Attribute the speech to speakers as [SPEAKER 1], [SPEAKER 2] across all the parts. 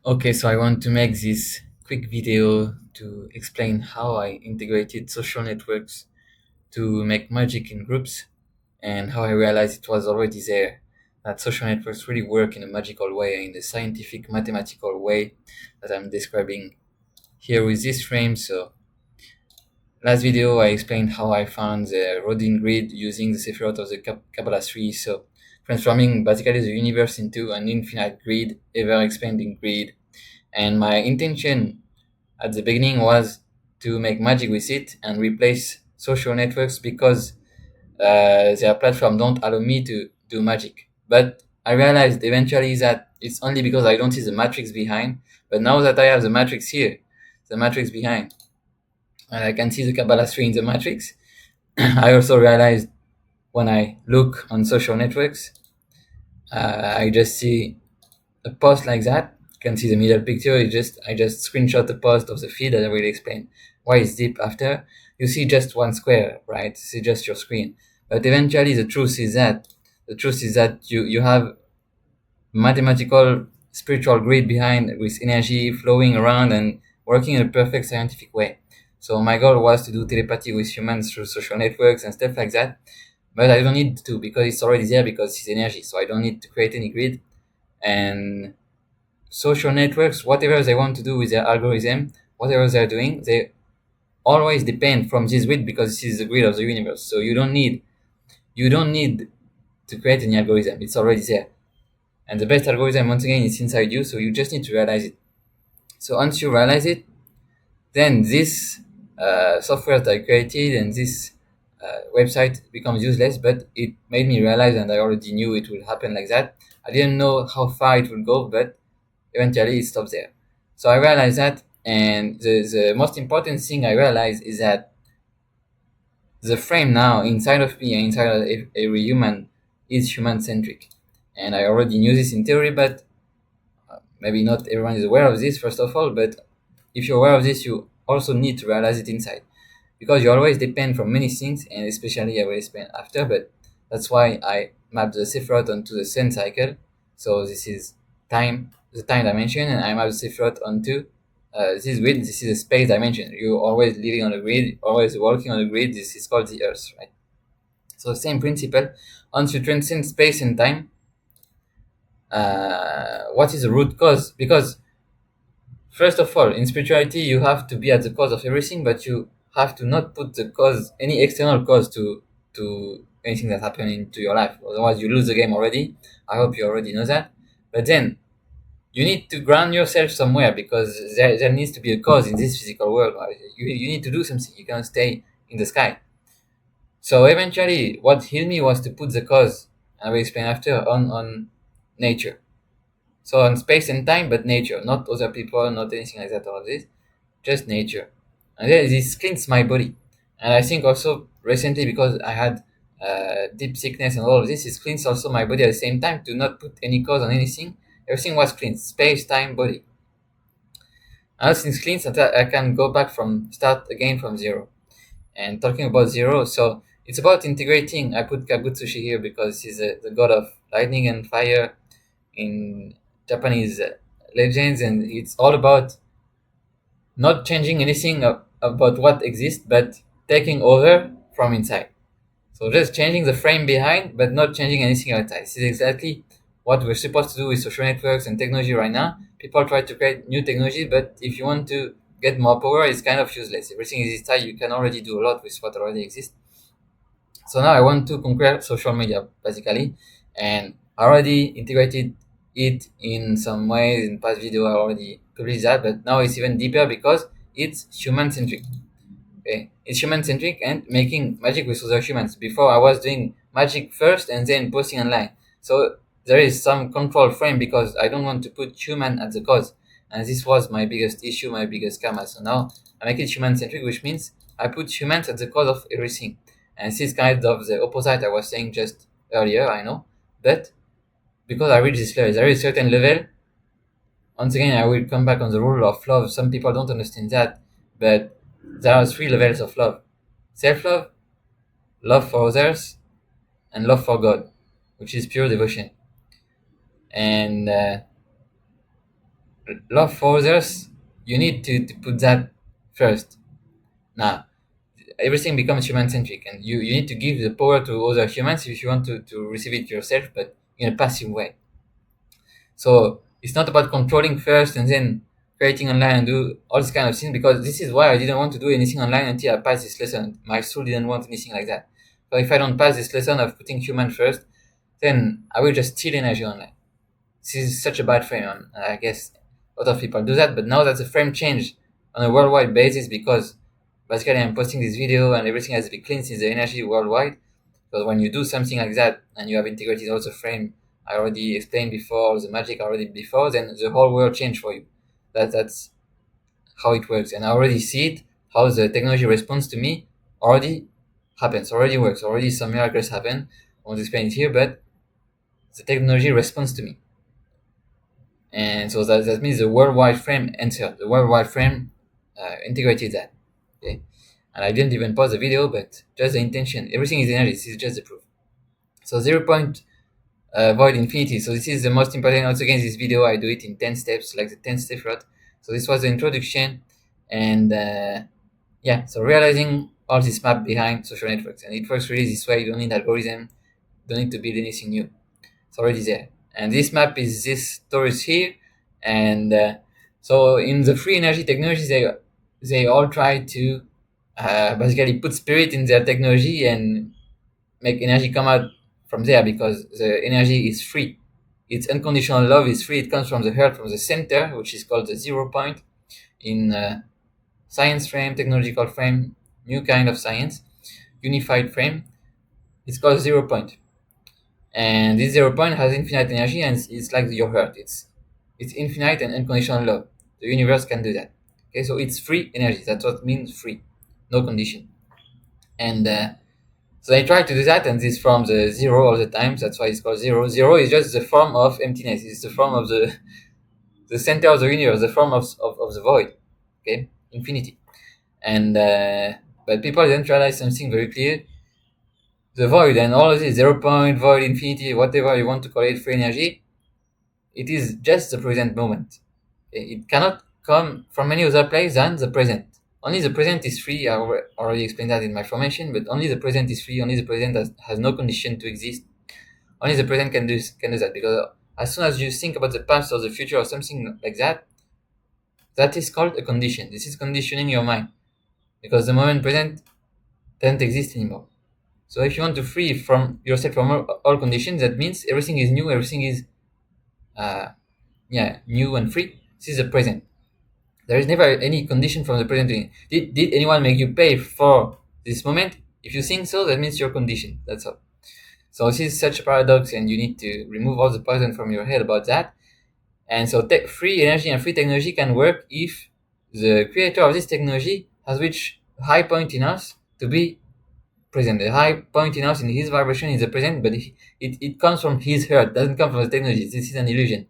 [SPEAKER 1] Okay, so I want to make this quick video to explain how I integrated social networks to make magic in groups and how I realized it was already there. That social networks really work in a magical way, in the scientific, mathematical way that I'm describing here with this frame. So, last video I explained how I found the Rodin grid using the Sephirot of the Kabbalah tree. So, transforming basically the universe into an infinite grid, ever expanding grid. And my intention at the beginning was to make magic with it and replace social networks because their platform don't allow me to do magic. But I realized eventually that it's only because I don't see the matrix behind. But now that I have the matrix here, the matrix behind, and I can see the Kabbalah tree in the matrix, I also realized when I look on social networks, I just see a post like that. You can see the middle picture. I just screenshot the post of the feed that I will explain why it's deep after. You see just one square, right? See just your screen. But eventually the truth is that you have mathematical spiritual grid behind with energy flowing around and working in a perfect scientific way. So my goal was to do telepathy with humans through social networks and stuff like that. But I don't need to because it's already there because it's energy. So I don't need to create any grid. And social networks, whatever they want to do with their algorithm, whatever they're doing, they always depend from this grid because this is the grid of the universe. So you don't need to create any algorithm. It's already there. And the best algorithm once again is inside you, so you just need to realize it. So once you realize it, then this software that I created and this website becomes useless, but it made me realize, and I already knew it would happen like that. I didn't know how far it would go, but eventually it stops there. So I realized that, and the most important thing I realized is that the frame now inside of me and inside of every human is human-centric. And I already knew this in theory, but maybe not everyone is aware of this, first of all, but if you're aware of this, you also need to realize it inside. Because you always depend from many things, and especially I will explain after, but that's why I map the Sephiroth onto the sun cycle. So this is time, the time dimension, and I map the Sephiroth onto this grid. This is a space dimension. You're always living on a grid, always working on a grid. This is called the Earth, right? So same principle. Once you transcend space and time, what is the root cause? Because first of all, in spirituality, you have to be at the cause of everything, but you have to not put the cause, any external cause, to anything that happened into your life. Otherwise, you lose the game already. I hope you already know that. But then you need to ground yourself somewhere because there needs to be a cause in this physical world. Right? You need to do something. You can't stay in the sky. So eventually, what healed me was to put the cause, I will explain after, on nature. So on space and time, but nature, not other people, not anything like that. All of this, just nature. And then this cleans my body. And I think also recently because I had deep sickness and all of this, it cleans also my body at the same time to not put any cause on anything. Everything was clean, space, time, body. And once it's clean, so that I can go back from start again from zero. And talking about zero, so it's about integrating. I put Kagutsushi here because he's the god of lightning and fire in Japanese legends, and it's all about not changing anything about what exists, but taking over from inside. So just changing the frame behind, but not changing anything outside. This is exactly what we're supposed to do with social networks and technology right now. People try to create new technology, but if you want to get more power, it's kind of useless. Everything is inside. You can already do a lot with what already exists. So now I want to conquer social media basically, and I already integrated it in some ways. In past video, I already published that, but now it's even deeper because it's human centric. Okay, it's human centric and making magic with other humans. Before I was doing magic first and then posting online. So there is some control frame because I don't want to put human at the cause, and this was my biggest issue, my biggest karma. So now I make it human centric, which means I put humans at the cause of everything. And this is kind of the opposite I was saying just earlier, I know. But because I reached this level, there is a certain level. Once again, I will come back on the rule of love. Some people don't understand that, but there are three levels of love: self love, love for others, and love for God, which is pure devotion. And Love for others, you need to put that first. Now, everything becomes human-centric, and you need to give the power to other humans if you want to receive it yourself, but in a passive way. So it's not about controlling first and then creating online and do all this kind of things, because this is why I didn't want to do anything online until I passed this lesson. My soul didn't want anything like that. But if I don't pass this lesson of putting human first, then I will just steal energy online. This is such a bad frame, and I guess a lot of people do that. But now that the frame changed on a worldwide basis, because basically I'm posting this video and everything has to be cleansed in the energy worldwide. Because when you do something like that and you have integrated also frame, I already explained before, the magic already before, then the whole world changed for you. That's how it works. And I already see it, how the technology responds to me already happens, already works, already some miracles happen. I won't explain it here, but the technology responds to me. And so that means the worldwide frame answered. The worldwide frame integrated that. Okay? And I didn't even pause the video, but just the intention. Everything is energy. This is just the proof. So 0 point void infinity. So this is the most important. Also, again, this video I do it in 10 steps, like the 10-step route. So this was the introduction, and yeah. So realizing all this map behind social networks, and it works really this way. You don't need algorithm. Don't need to build anything new. It's already there. And this map is this stories here, and so in the free energy technologies, they all try to basically put spirit in their technology and make energy come out from there, because the energy is free. Its unconditional love is free. It comes from the heart, from the center, which is called the 0 point in science frame, technological frame, new kind of science, unified frame. It's called 0 point. And this 0 point has infinite energy, and it's like your heart. It's infinite and unconditional love. The universe can do that. Okay, so it's free energy. That's what means free, no condition. And so they try to do that, and this from the zero all the time. That's why it's called zero. Zero is just the form of emptiness. It's the form of the center of the universe, the form of the void. Okay, infinity. And but people didn't realize something very clear. The void and all of this 0 point, void, infinity, whatever you want to call it, free energy, it is just the present moment. It cannot come from any other place than the present. Only the present is free. I already explained that in my formation, but only the present is free. Only the present has no condition to exist. Only the present can do that, because as soon as you think about the past or the future or something like that, that is called a condition. This is conditioning your mind, because the moment present doesn't exist anymore. So if you want to free from yourself from all conditions, that means everything is new, everything is new and free. This is the present. There is never any condition from the present. Did anyone make you pay for this moment? If you think so, that means you're conditioned. That's all. So this is such a paradox, and you need to remove all the poison from your head about that. And so free energy and free technology can work if the creator of this technology has reached a high point in us to be present. The high point in us in his vibration is the present, but it comes from his heart, doesn't come from the technology. This is an illusion.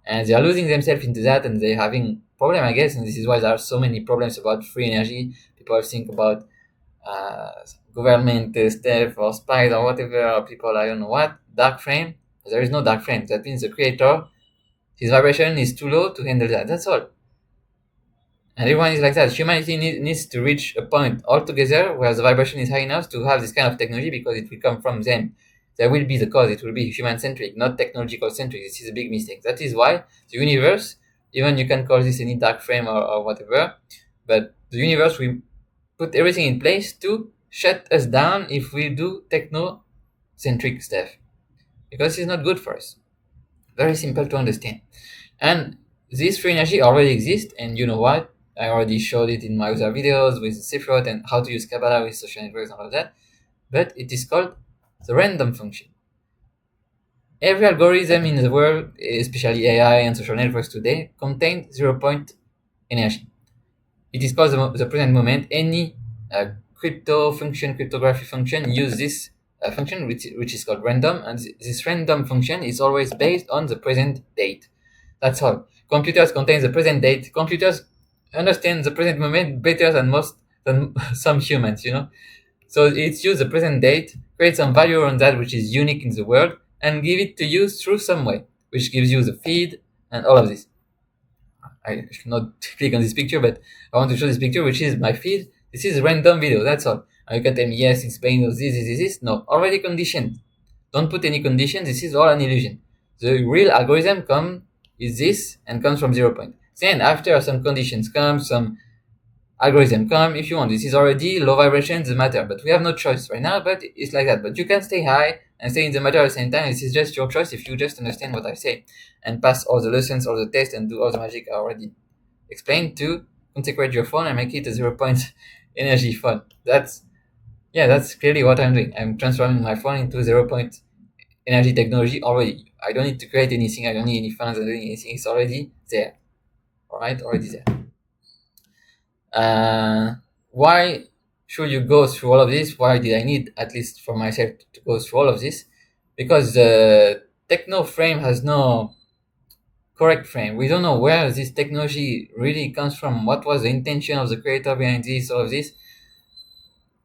[SPEAKER 1] And they are losing themselves into that, and they're having problem, I guess, and this is why there are so many problems about free energy. People think about government stuff or spies or whatever, or people, I don't know what, dark frame. There is no dark frame. That means the creator, his vibration is too low to handle that. That's all. And everyone is like that. Humanity needs to reach a point altogether where the vibration is high enough to have this kind of technology, because it will come from them. There will be the cause. It will be human-centric, not technological-centric. This is a big mistake. That is why the universe, even you can call this any dark frame or whatever, but the universe will put everything in place to shut us down if we do techno-centric stuff, because it's not good for us. Very simple to understand. And this free energy already exists, and you know what? I already showed it in my other videos with Sifrot and how to use Kabbalah with social networks and all of that. But it is called the random function. Every algorithm in the world, especially AI and social networks today, contain 0 point energy. It is called the present moment. Any cryptography function use this function, which is called random, and this random function is always based on the present date. That's all. Computers contain the present date. Computers understand the present moment better than some humans, So it's use the present date, create some value on that which is unique in the world, and give it to you through some way, which gives you the feed and all of this. I should not click on this picture, but I want to show this picture, which is my feed. This is a random video. That's all. And you can tell me yes, it's playing this. No, already conditioned. Don't put any conditions. This is all an illusion. The real algorithm is this and comes from 0 point. Then after some conditions come, some algorithm come if you want. This is already low vibrations, the matter, but we have no choice right now, but it's like that. But you can stay high and stay in the matter at the same time. This is just your choice if you just understand what I say and pass all the lessons, all the tests, and do all the magic I already explained to consecrate your phone and make it a 0 point energy phone. That's clearly what I'm doing. I'm transforming my phone into 0 point energy technology already. I don't need to create anything. I don't need any funds. I don't need anything. It's already there. All right, already there. Why should you go through all of this? Why did I need, at least for myself, to go through all of this? Because the techno frame has no correct frame. We don't know where this technology really comes from. What was the intention of the creator behind this, all of this?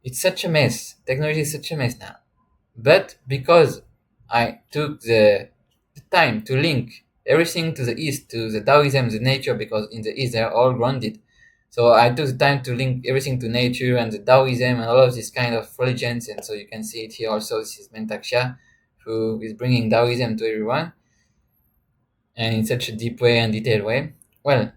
[SPEAKER 1] It's such a mess. Technology is such a mess now. But because I took the time to link everything to the East, to the Taoism, the nature, because in the East they're all grounded. So I took the time to link everything to nature and the Taoism and all of these kind of religions. And so you can see it here also. This is Mentaksha, who is bringing Taoism to everyone, and in such a deep way and detailed way. Well,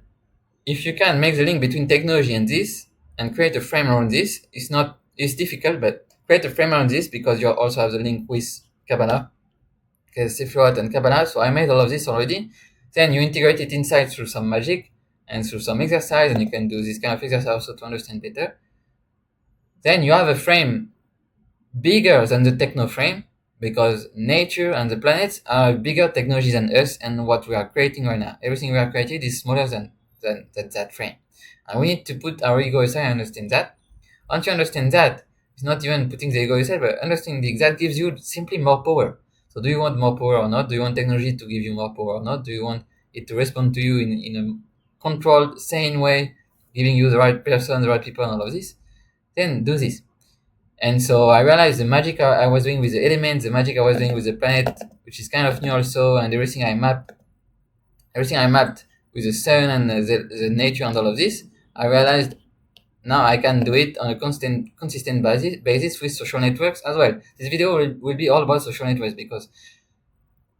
[SPEAKER 1] if you can make the link between technology and this and create a frame around this, it's difficult, but create a frame around this because you also have the link with Kabbalah, because Sefirot and Kabbalah. So I made all of this already. Then you integrate it inside through some magic and through some exercise, and you can do this kind of exercise also to understand better. Then you have a frame bigger than the techno frame, because nature and the planets are bigger technology than us and what we are creating right now. Everything we are creating is smaller than that frame. And we need to put our ego aside and understand that. Once you understand that, it's not even putting the ego aside, but understanding the exact gives you simply more power. So do you want more power or not? Do you want technology to give you more power or not? Do you want it to respond to you in a controlled, sane way, giving you the right person, the right people, and all of this? Then do this. And so I realized the magic I was doing with the elements, the magic I was doing with the planet, which is kind of new also, and everything I mapped with the sun and the nature and all of this, I realized now I can do it on a consistent basis with social networks as well. This video will be all about social networks, because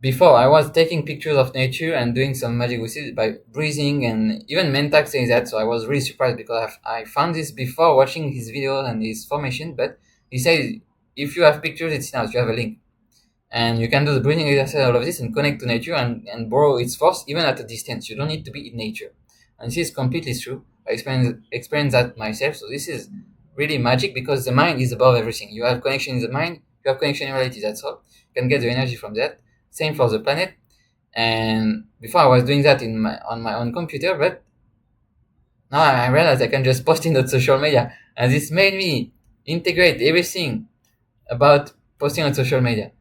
[SPEAKER 1] before I was taking pictures of nature and doing some magic with it by breathing, and even Mentak says that, so I was really surprised because I found this before watching his videos and his formation, but he says if you have pictures, it's enough, you have a link. And you can do the breathing exercise, all of this, and connect to nature and borrow its force even at a distance. You don't need to be in nature. And this is completely true. I experienced that myself. So this is really magic, because the mind is above everything. You have connection in the mind, you have connection in reality, that's all. You can get the energy from that. Same for the planet. And before I was doing that on my own computer, but now I realized I can just post it on social media. And this made me integrate everything about posting on social media.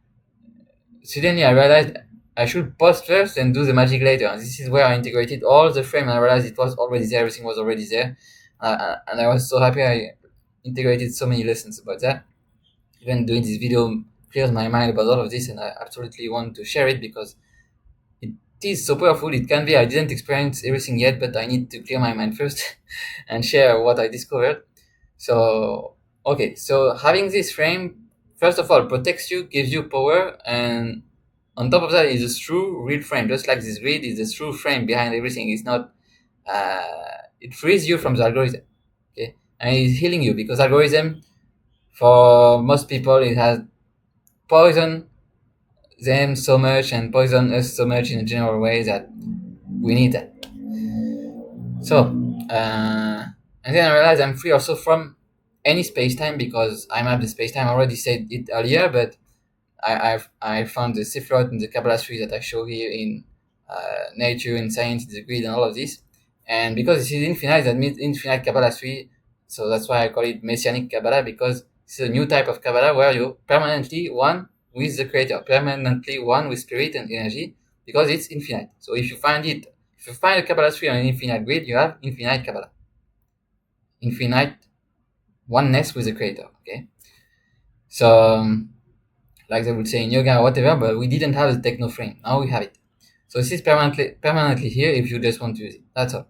[SPEAKER 1] Suddenly I realized I should post first and do the magic later. And this is where I integrated all the frame, and I realized it was already there, everything was already there. And I was so happy I integrated so many lessons about that. Even doing this video clears my mind about all of this, and I absolutely want to share it because it is so powerful. It can be, I didn't experience everything yet, but I need to clear my mind first and share what I discovered. So, okay, so having this frame, first of all, protects you, gives you power, and on top of that is a true real frame. Just like this grid is a true frame behind everything. It's not, it frees you from the algorithm, okay? And it's healing you, because algorithm, for most people, it has poison them so much and poison us so much in a general way that we need that. So, and then I realized I'm free also from any space-time, because I map the space-time. I already said it earlier, but I found the Sefirot and the Kabbalah tree that I show here in nature, in science, in the grid, and all of this. And because this is infinite, that means infinite Kabbalah tree. So that's why I call it Messianic Kabbalah, because it's a new type of Kabbalah where you're permanently one with the Creator, permanently one with spirit and energy, because it's infinite. So if you find a Kabbalah tree on an infinite grid, you have infinite Kabbalah, infinite oneness with the Creator. Okay, so like they would say in yoga or whatever, but we didn't have the techno frame. Now we have it. So this is permanently here if you just want to use it. That's all.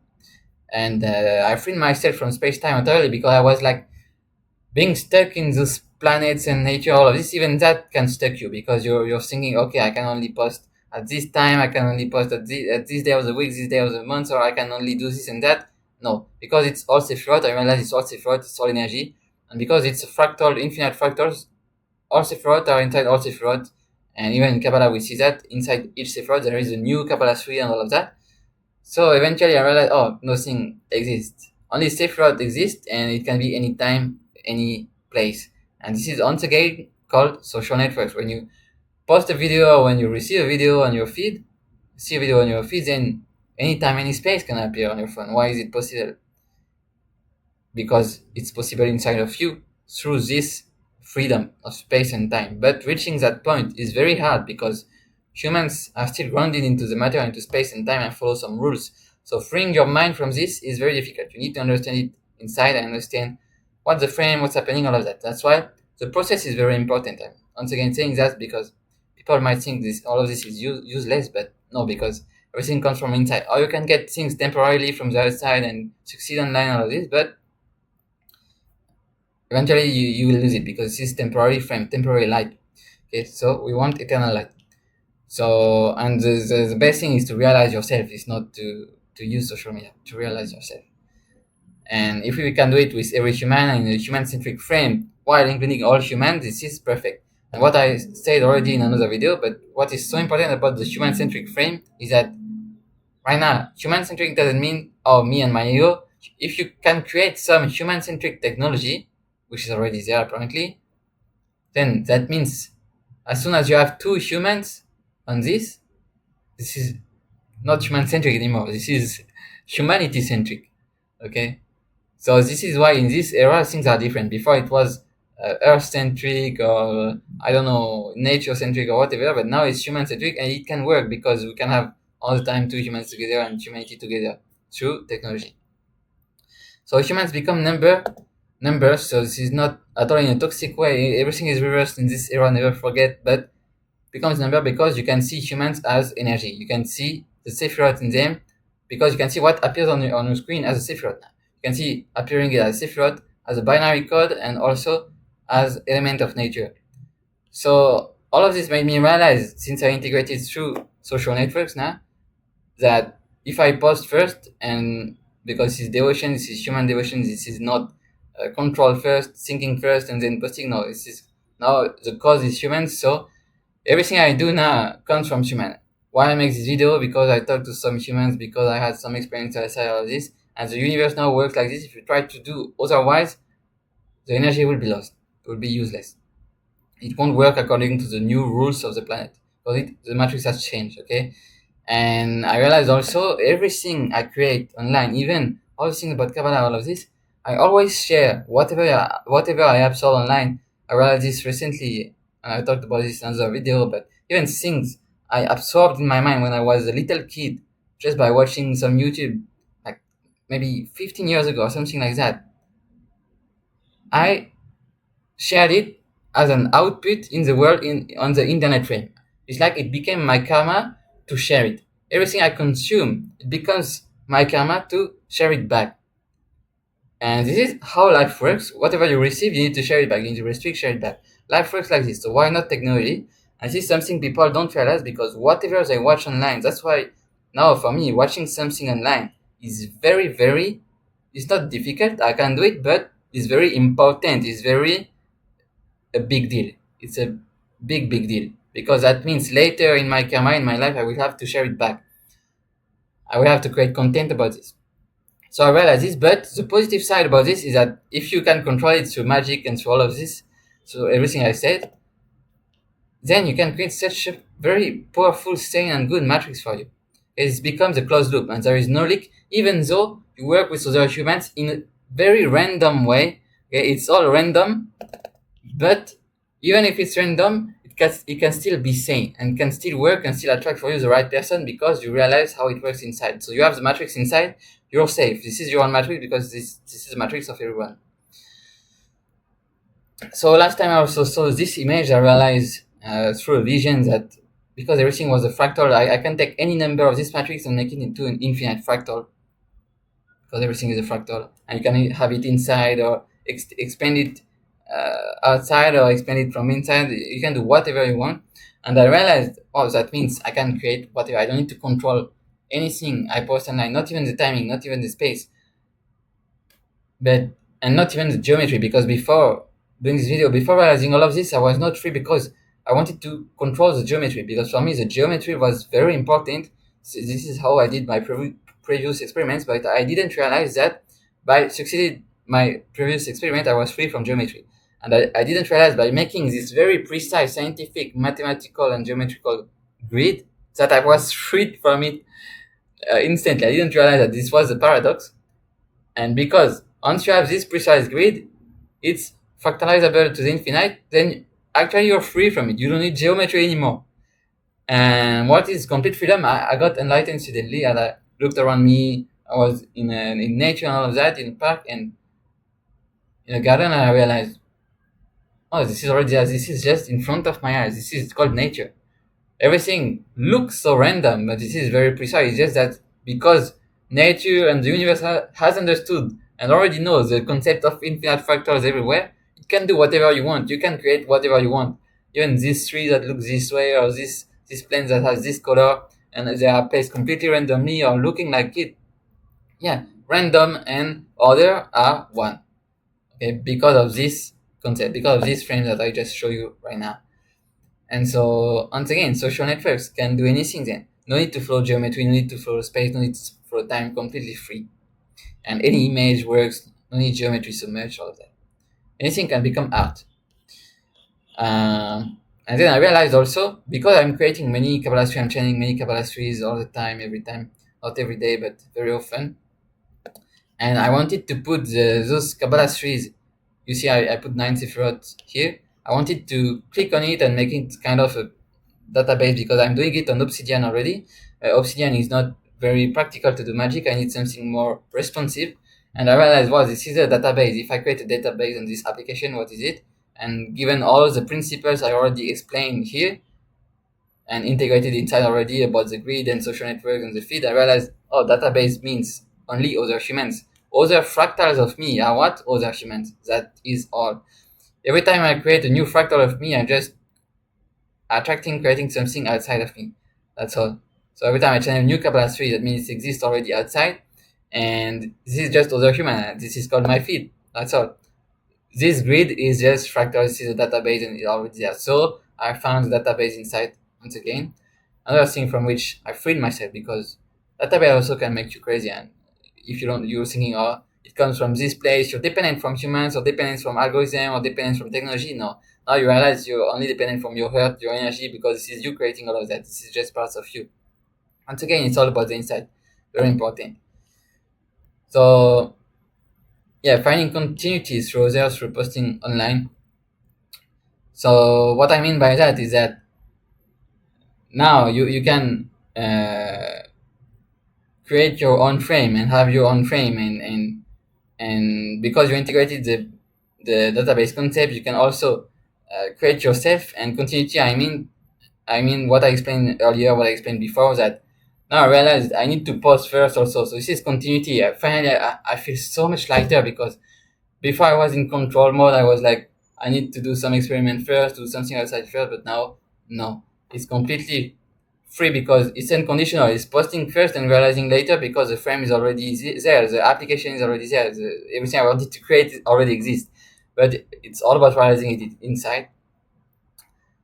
[SPEAKER 1] and I freed myself from space time entirely because I was like being stuck in those planets and nature, all of this. Even that can stuck you because you're thinking, okay, I can only post at this time, I can only post at this day of the week, this day of the month, or I can only do this and that. No, because it's all Sephiroth. I realize it's all Sephiroth, it's all energy, and because it's a fractal, infinite fractals, all Sephiroth are inside all Sephiroth. And even in Kabbalah, we see that inside each Sephiroth there is a new Kabbalah 3 and all of that. So eventually I realized, oh, nothing exists. Only Sephiroth exists, and it can be any time, any place. And this is once again called social networks. When you post a video or when you receive a video on your feed, see a video on your feed, then anytime, any space can appear on your phone. Why is it possible? Because it's possible inside of you through this freedom of space and time. But reaching that point is very hard because humans are still grounded into the matter, into space and time, and follow some rules. So freeing your mind from this is very difficult. You need to understand it inside and understand what's the frame, what's happening, all of that. That's why the process is very important. I'm once again saying that because people might think this all of this is useless, but no, because everything comes from inside. Or you can get things temporarily from the outside and succeed online, all of this, but eventually you will lose it because it's temporary frame, temporary light. Okay, so we want eternal light. So, and the best thing is to realize yourself, is not to use social media, to realize yourself. And if we can do it with every human in a human-centric frame while including all humans, this is perfect. And what I said already in another video, but what is so important about the human-centric frame is that right now, human-centric doesn't mean, oh, me and my ego. If you can create some human-centric technology, which is already there apparently, then that means as soon as you have two humans on this is not human-centric anymore. This is humanity-centric. Okay? So this is why in this era things are different. Before it was Earth-centric or, I don't know, nature-centric or whatever, but now it's human-centric and it can work because we can have all the time two humans together and humanity together through technology. So humans become numbers, so this is not at all in a toxic way. Everything is reversed in this era, never forget, but becomes number because you can see humans as energy. You can see the Sephiroth in them because you can see what appears on your screen as a Sephiroth. You can see appearing as a Sephiroth, as a binary code, and also as element of nature. So all of this made me realize, since I integrated through social networks now, that if I post first, and because this is devotion, this is human devotion, this is not control first, thinking first, and then posting. No, this is now the cause is human. So everything I do now comes from human. Why I make this video? Because I talked to some humans, because I had some experience outside of this, and the universe now works like this. If you try to do otherwise, the energy will be lost. It will be useless. It won't work according to the new rules of the planet because the matrix has changed. Okay. And I realized also everything I create online, even all the things about Kabbalah, all of this, I always share whatever I absorb online. I realized this recently, and I talked about this in another video, but even things I absorbed in my mind when I was a little kid, just by watching some YouTube, like maybe 15 years ago or something like that, I shared it as an output in the world on the internet frame. It's like it became my karma to share it. Everything I consume, it becomes my karma to share it back. And this is how life works. Whatever you receive, you need to share it back. You need to restrict, share it back. Life works like this. So why not technology? And this is something people don't realize because whatever they watch online, that's why now for me, watching something online is very, very, it's not difficult. I can do it, but it's very important. It's very a big deal. It's a big deal because that means later in my karma, in my life, I will have to share it back. I will have to create content about this. So I realized this, but the positive side about this is that if you can control it through magic and through all of this, so everything I said, then you can create such a very powerful, sane, and good matrix for you. It becomes a closed loop, and there is no leak, even though you work with other humans in a very random way. Okay? It's all random, but even if it's random, it can still be sane and can still work and still attract for you the right person because you realize how it works inside. So you have the matrix inside, you're safe. This is your own matrix because this is the matrix of everyone. So last time I also saw this image, I realized through a vision that because everything was a fractal, I can take any number of this matrix and make it into an infinite fractal. because everything is a fractal, and you can have it inside or expand it outside or expand it from inside. You can do whatever you want. And I realized, oh, that means I can create whatever. I don't need to control anything I post online, not even the timing, not even the space, but and not even the geometry. Because before doing this video, before realizing all of this, I was not free because I wanted to control the geometry. Because for me, the geometry was very important. So this is how I did my previous experiments, but I didn't realize that by succeeded my previous experiment, I was free from geometry. And I didn't realize by making this very precise scientific, mathematical, and geometrical grid that I was freed from it instantly. I didn't realize that this was a paradox. And because once you have this precise grid, it's fractalizable to the infinite, then actually you're free from it. You don't need geometry anymore. And what is complete freedom? I got enlightened suddenly, and I looked around me. I was in nature and all of that, in a park and in a garden, and I realized, oh, this is already this is just in front of my eyes. This is called nature. Everything looks so random, but this is very precise. It's just that because nature and the universe has understood and already knows the concept of infinite fractals everywhere, it can do whatever you want. You can create whatever you want. Even this tree that looks this way, or this plant that has this color, and they are placed completely randomly or looking like it. Yeah, random and order are one. Okay, because of this concept, because of this frame that I just show you right now. And so, once again, social networks can do anything then. No need to follow geometry, no need to follow space, no need to follow time, completely free. And any image works, no need geometry so much, all of that. Anything can become art. And then I realized also, because I'm creating many Kabbalah trees, I'm chanting many Kabbalah trees all the time, every time, not every day, but very often. And I wanted to put those Kabbalah trees. You see, I put 9 Sefirot here. I wanted to click on it and make it kind of a database because I'm doing it on Obsidian already. Obsidian is not very practical to do magic. I need something more responsive. And I realized, wow, this is a database. If I create a database on this application, what is it? And given all the principles I already explained here and integrated inside already about the grid and social network and the feed, I realized, oh, database means only other humans. Other fractals of me are what? Other humans. That is all. Every time I create a new fractal of me, I'm just creating something outside of me. That's all. So every time I channel a new Kabbalah tree, that means it exists already outside. And this is just other human. This is called my feed. That's all. This grid is just fractal. This is a database and it's already there. So I found the database inside once again. Another thing from which I freed myself because database also can make you crazy. And if you don't, you're thinking, oh, it comes from this place, you're dependent from humans or dependent from algorithm or dependent from technology. No. Now you realize you're only dependent from your heart, your energy, because this is you creating all of that. This is just parts of you. Once again, it's all about the inside. Very important. So yeah, finding continuity through others through posting online. So what I mean by that is that now you can create your own frame and have your own frame and because you integrated the database concept, you can also create yourself and continuity. I mean what I explained earlier, what I explained before, that now I realized I need to post first also. So this is continuity. Finally, I feel so much lighter because before I was in control mode. I was like, I need to do some experiment first, do something outside first. But now, no, it's completely free because it's unconditional. It's posting first and realizing later because the frame is already there. The application is already there. Everything I wanted to create already exists. But it's all about realizing it inside.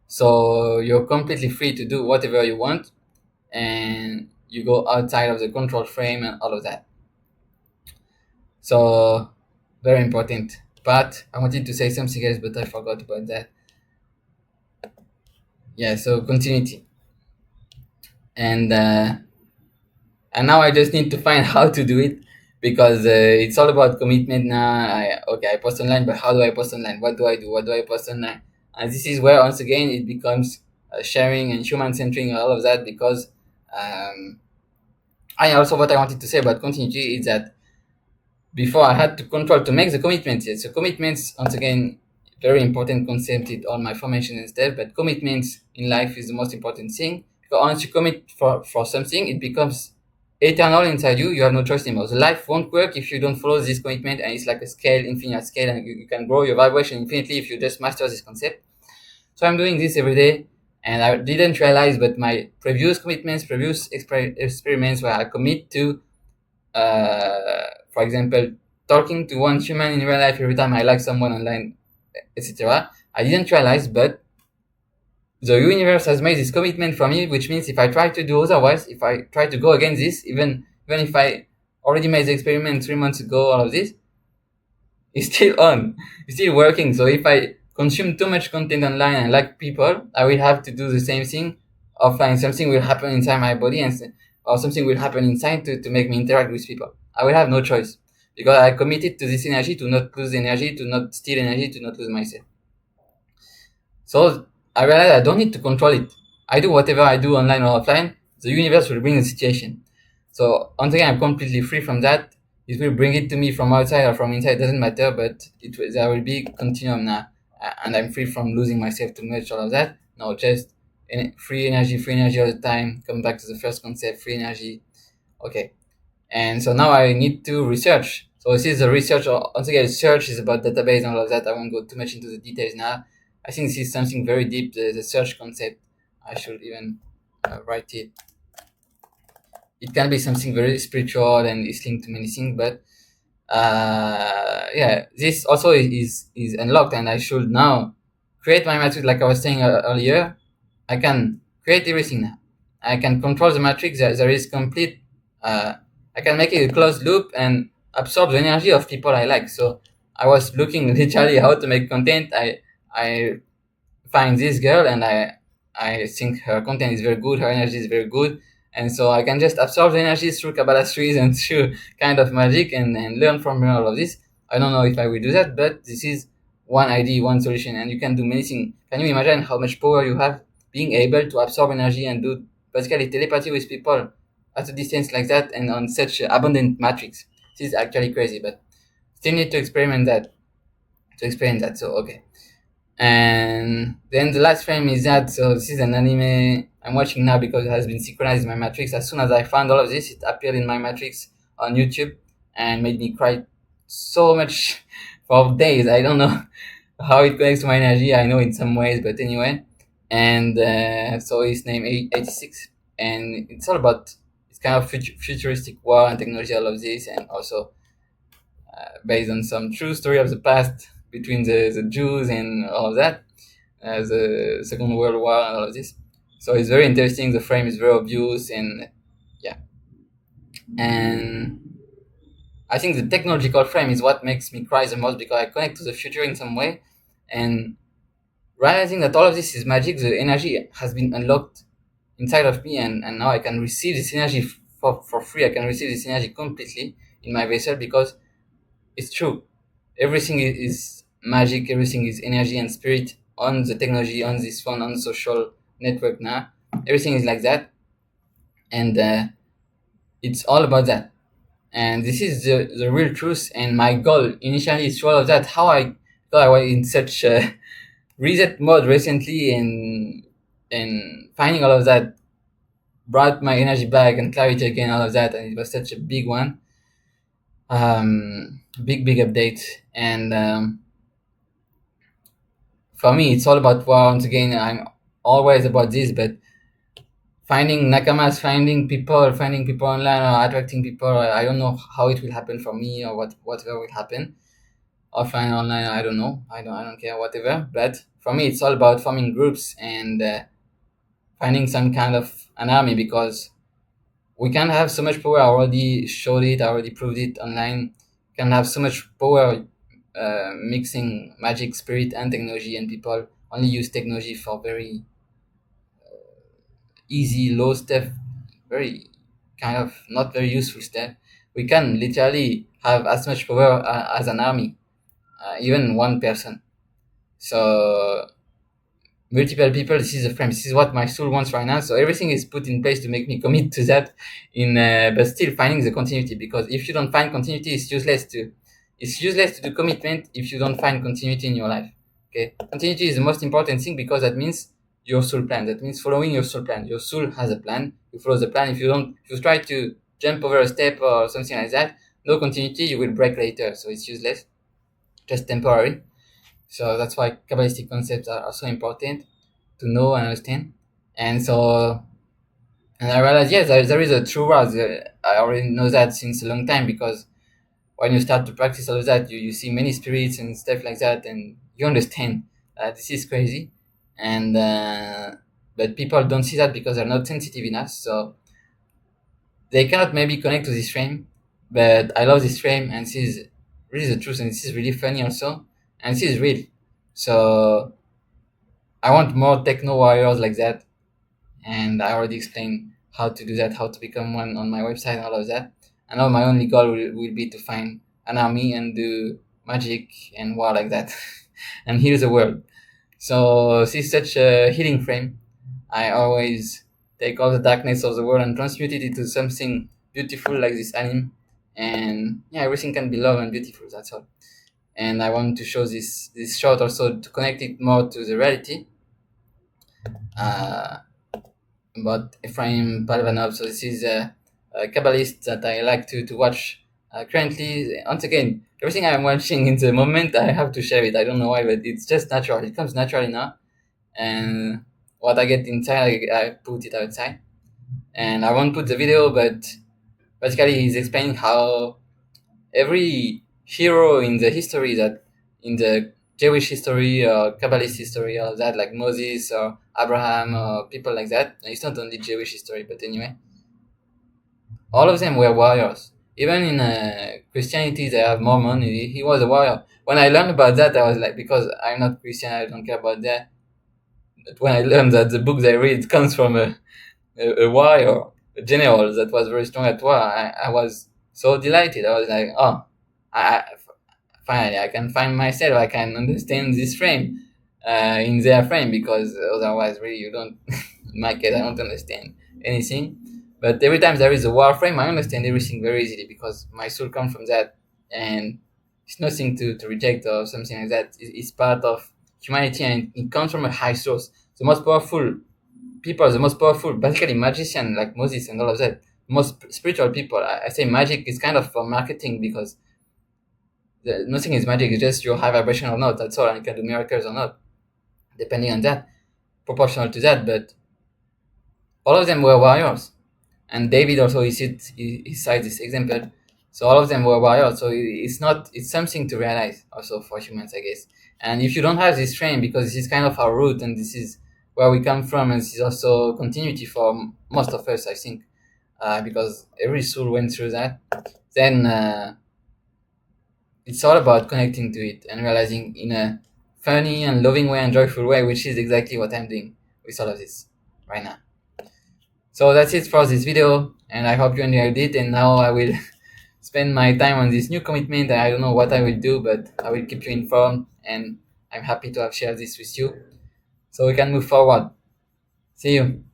[SPEAKER 1] So you're completely free to do whatever you want, and you go outside of the control frame and all of that. So very important. But I wanted to say something else, but I forgot about that. Yeah, so continuity. And now I just need to find how to do it because it's all about commitment now. I post online, but how do I post online? What do I do? What do I post online? And this is where once again it becomes sharing and human-centric and all of that, because I also, what I wanted to say about continuity is that before I had to control to make the commitments. Yes, so commitments, once again, very important concept in all my formation and stuff, but commitments in life is the most important thing, because once you commit for something, it becomes eternal inside you. You have no choice anymore. The life won't work if you don't follow this commitment, and it's like a scale, infinite scale, and you can grow your vibration infinitely if you just master this concept. So I'm doing this every day, and I didn't realize, but my previous commitments, previous experiments where I commit to, for example, talking to one human in real life every time I like someone online, etc. I didn't realize, but the universe has made this commitment for me, which means if I try to do otherwise, if I try to go against this, even if I already made the experiment 3 months ago, all of this, it's still on, it's still working. So if I consume too much content online and like people, I will have to do the same thing offline. Something will happen inside my body, or something will happen inside to make me interact with people. I will have no choice because I committed to this energy, to not lose energy, to not steal energy, to not lose myself. So I realized I don't need to control it. I do whatever I do online or offline. The universe will bring the situation. So once again, I'm completely free from that. It will bring it to me from outside or from inside. Doesn't matter. But there will be continuum now, and I'm free from losing myself too much. All of that. No, just free energy all the time. Come back to the first concept, free energy. Okay. And so now I need to research. So this is the research. Once again, search is about database and all of that. I won't go too much into the details now. I think this is something very deep, the search concept. I should even write it. It can be something very spiritual and it's linked to many things, but yeah, this also is unlocked, and I should now create my matrix like I was saying earlier. I can create everything now. I can control the matrix. There is complete. I can make it a closed loop and absorb the energy of people I like. So I was looking literally how to make content. I find this girl, and I think her content is very good, her energy is very good, and so I can just absorb the energy through Kabbalah trees and through kind of magic, and learn from her all of this. I don't know if I will do that, but this is one idea, one solution, and you can do many things. Can you imagine how much power you have being able to absorb energy and do basically telepathy with people at a distance like that and on such abundant matrix? This is actually crazy, but still need to experiment that to experience that. So okay. And then the last frame is that, so this is an anime I'm watching now because it has been synchronized in my matrix. As soon as I found all of this, it appeared in my matrix on YouTube and made me cry so much for days. I don't know how it connects to my energy. I know in some ways, but anyway. And so his name 86, and it's all about it's kind of futuristic war and technology, all of this, and also based on some true story of the past between the Jews and all of that, the Second World War and all of this. So it's very interesting. The frame is very obvious, and yeah. And I think the technological frame is what makes me cry the most because I connect to the future in some way, and realizing that all of this is magic, the energy has been unlocked inside of me, and now I can receive this energy for free. I can receive this energy completely in my vessel because it's true. Everything is magic, everything is energy and spirit on the technology, on this phone, on social network now. Everything is like that. And it's all about that. And this is the real truth. And my goal initially is through all of that. How I was in such a reset mode recently, and finding all of that brought my energy back and clarity again, all of that. And it was such a big one. Big update. And for me, it's all about war. Once again, I'm always about this, but finding nakamas, finding people online, or attracting people, I don't know how it will happen for me, or whatever will happen. Offline, online, I don't know. I don't care, whatever. But for me, it's all about forming groups and finding some kind of an army, because we can have so much power. I already showed it. I already proved it online. Can have so much power mixing magic, spirit, and technology, and people only use technology for very easy, low stuff, very kind of not very useful stuff. We can literally have as much power as an army, even one person. So multiple people, this is the frame, this is what my soul wants right now. So everything is put in place to make me commit to that, in but still finding the continuity, because if you don't find continuity, it's useless to do commitment if you don't find continuity in your life. Okay, continuity is the most important thing, because that means your soul plan, that means following your soul plan. Your soul has a plan, you follow the plan. If you don't, if you try to jump over a step or something like that, no continuity, you will break later. So it's useless, just temporary. So that's why Kabbalistic concepts are so important to know and understand. And so, and I realized, yes, there is a true world. I already know that since a long time because when you start to practice all of that, you see many spirits and stuff like that, and you understand this is crazy. And but people don't see that because they're not sensitive enough. So they cannot maybe connect to this frame, but I love this frame, and this is really the truth, and this is really funny also, and this is real. So I want more techno warriors like that, and I already explained how to do that, how to become one on my website, all of that. And now my only goal will be to find an army and do magic and war like that, and heal the world. So this is such a healing frame. I always take all the darkness of the world and transmute it into something beautiful like this anime. And yeah, everything can be love and beautiful. That's all. And I want to show this shot also to connect it more to the reality. Uh, about Ephraim Palvanov. So this is a Kabbalist that I like to watch currently. Once again, everything I'm watching in the moment, I have to share it. I don't know why, but it's just natural. It comes naturally now. And what I get inside, I put it outside. And I won't put the video, but basically he's explaining how every hero in the history that in the Jewish history or Kabbalist history or that, like Moses or Abraham or people like that. It's not only Jewish history, but anyway, all of them were warriors. Even in Christianity, they have Mormon. He was a warrior. When I learned about that, I was like, because I'm not Christian, I don't care about that. But when I learned that the book they read comes from a warrior, a general that was very strong at war, I was so delighted. I was like, oh, I, finally, I can find myself. I can understand this frame in their frame because otherwise, really, you don't. In my case, I don't understand anything. But every time there is a war frame, I understand everything very easily because my soul comes from that, and it's nothing to reject or something like that. It's part of humanity, and it comes from a high source. The most powerful people, the most powerful, basically magician like Moses and all of that, most spiritual people. I say magic is kind of for marketing because nothing is magic. It's just your high vibration or not. That's all, and you can do miracles or not, depending on that, proportional to that. But all of them were warriors, and David also he cites this example. So all of them were warriors. So it's not it's something to realize also for humans, I guess. And if you don't have this frame, because this is kind of our root, and this is where we come from, and this is also continuity for most of us, I think, because every soul went through that. Then. It's all about connecting to it and realizing in a funny and loving way and joyful way, which is exactly what I'm doing with all of this right now. So that's it for this video, and I hope you enjoyed it. And now I will spend my time on this new commitment. I don't know what I will do, but I will keep you informed, and I'm happy to have shared this with you so we can move forward. See you.